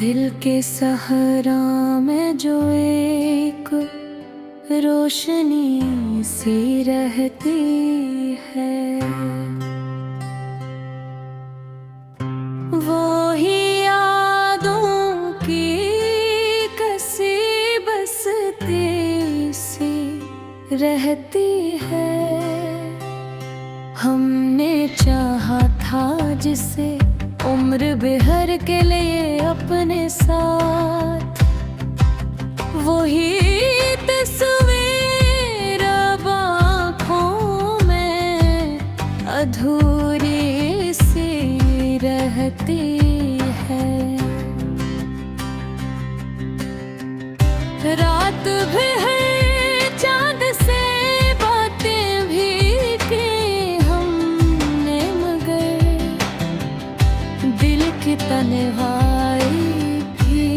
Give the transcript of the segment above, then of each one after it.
दिल के सहरा में जो एक रोशनी सी रहती है, वो ही यादों की कसी बसती सी रहती है। हमने चाहा था जिसे उम्र भर के लिए अपने साथ, वही तस्वीर अब आँखों में अधूरी सी रहती है। रात भी है चांद से बातें भी की हमने, मगर दिल की तन्हाई भी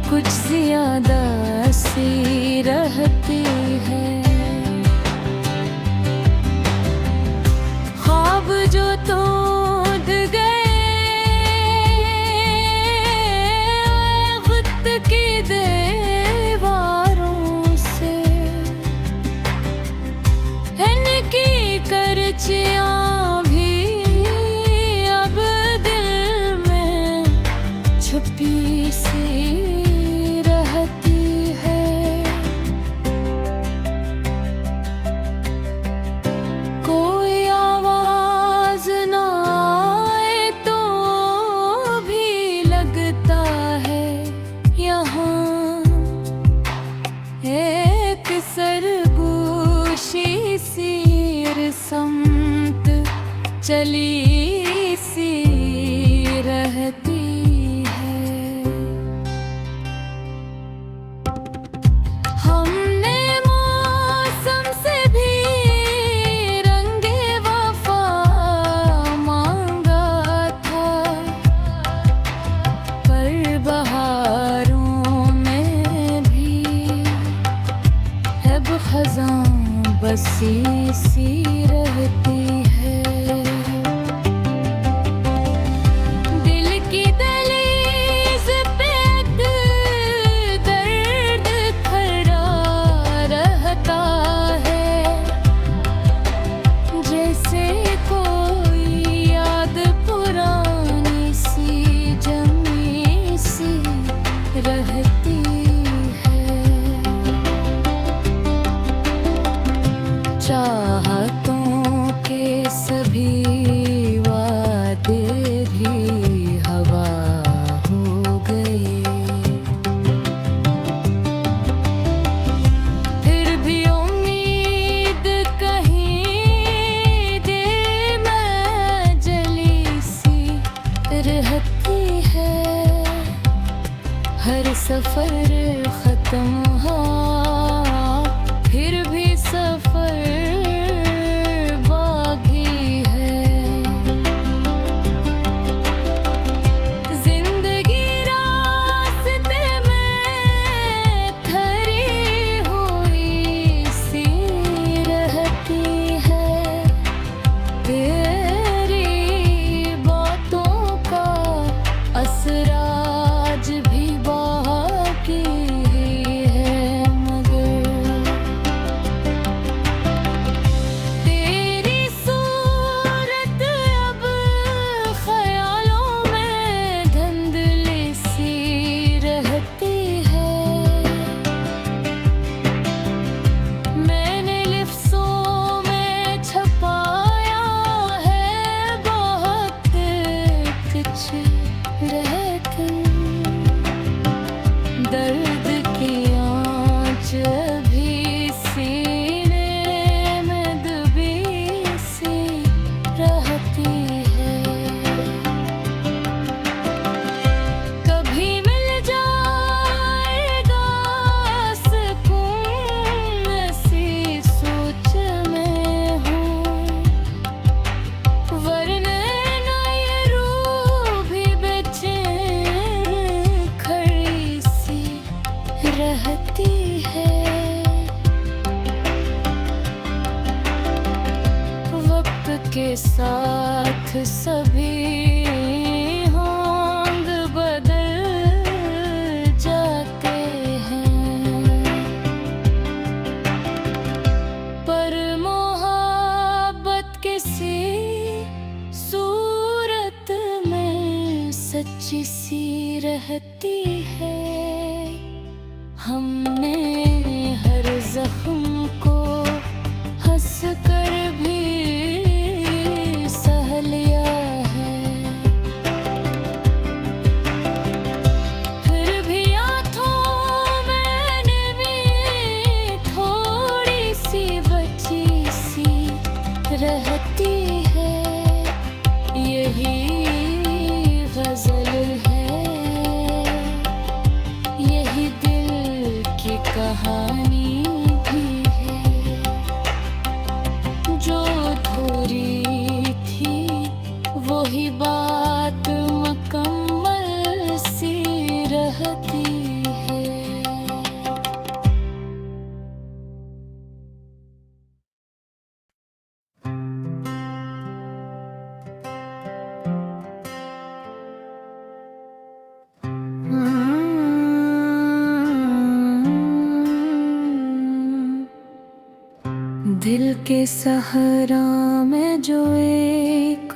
कुछ ज्यादा सी रहती है। ख्वाब जो टूट गए वक्त की दीवारों से, इनकी करचियां भी अब दिल में छुपी सी रहती है। कोई आवाज ना आए तो भी लगता है यहाँ एक सरगोशी सी समत चली सी रहती है। हमने मौसम से भी रंगे वफा मांगा था, पर बहारों में भी अब खज़ां बसी सी रहती है। दिल की दहलीज पे दर्द खड़ा रहता है, जैसे कोई याद पुरानी सी जमी सी रहती है। चाहतों के सभी वादे भी हवा हो गए, फिर भी उम्मीद कहीं दिल में जली सी रहती है। हर सफर खत्म हो फिर भी सफर बाकी है। जिंदगी रास्ते में खड़ी हुई सी रहती है। तेरी बातों का असर आज भी बाकी है, रहती है। हमने हर जख्म को हंस कर भी सह लिया है। फिर भी आँखों मैंने भी थोड़ी सी बची सी रहती है। यही गजल है, यही दिल की कहानी भी है। जो अधूरी थी वही बात मुकम्मल सी रहती है। दिल के सहरा में जो एक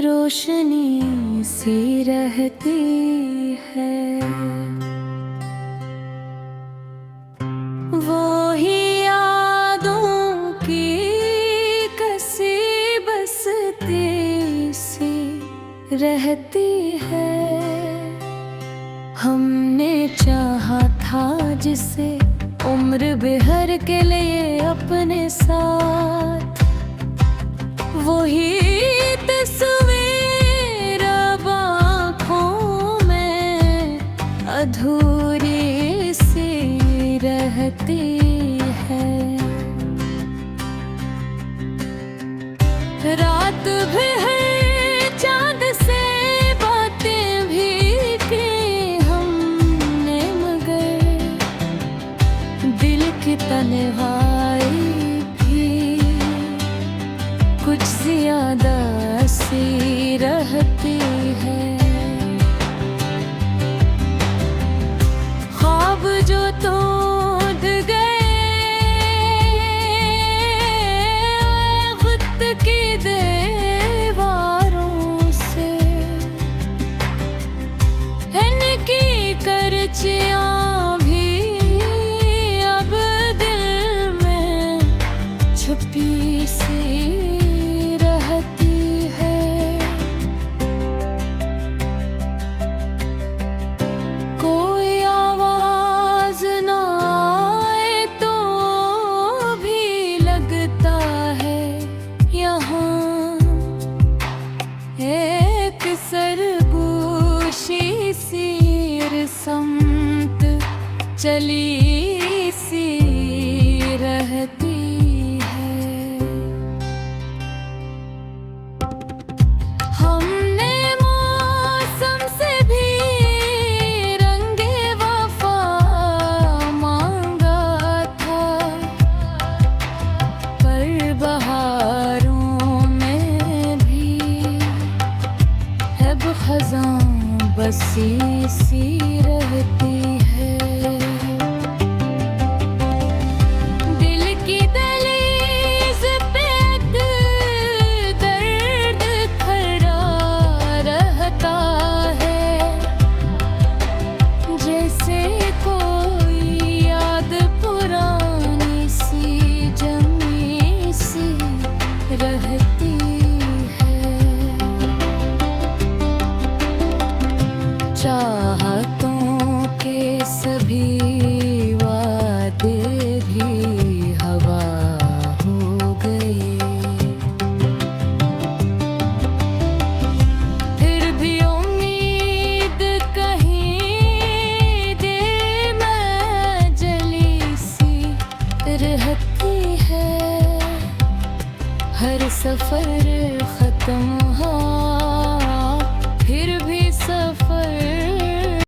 रोशनी सी रहती है, वो ही यादों की कसी बसती सी रहती है। हमने चाहा था जिसे उम्र भर के लिए अपने साथ, वही तस्वीर अब आँखों में अधूरी सी रहती है। रात भी है चाँद से बातें भी की हमने, मगर दिल की तन्हाई भी कुछ ज्यादा सी रहती है। ख्वाब जो टूट गए वक्त की दीवारों से, इनकी करचियां भी अब दिल में छुपी सी रहती है। कोई आवाज ना आए तो भी लगता है यहाँ एक सरगोशी सी समत चली सी रहती है। हमने मौसम से भी रंगे वफा मांगा था, पर बहारों में भी अब खज़ां बसी सी रहती है। दिल की दहलीज पे दर्द खड़ा रहता है, जैसे कोई याद पुरानी सी जमी सी रहती है। चाहतों के सभी वादे भी हवा हो गए, फिर भी उम्मीद कहीं दिल में जली सी रहती है। हर सफर खत्म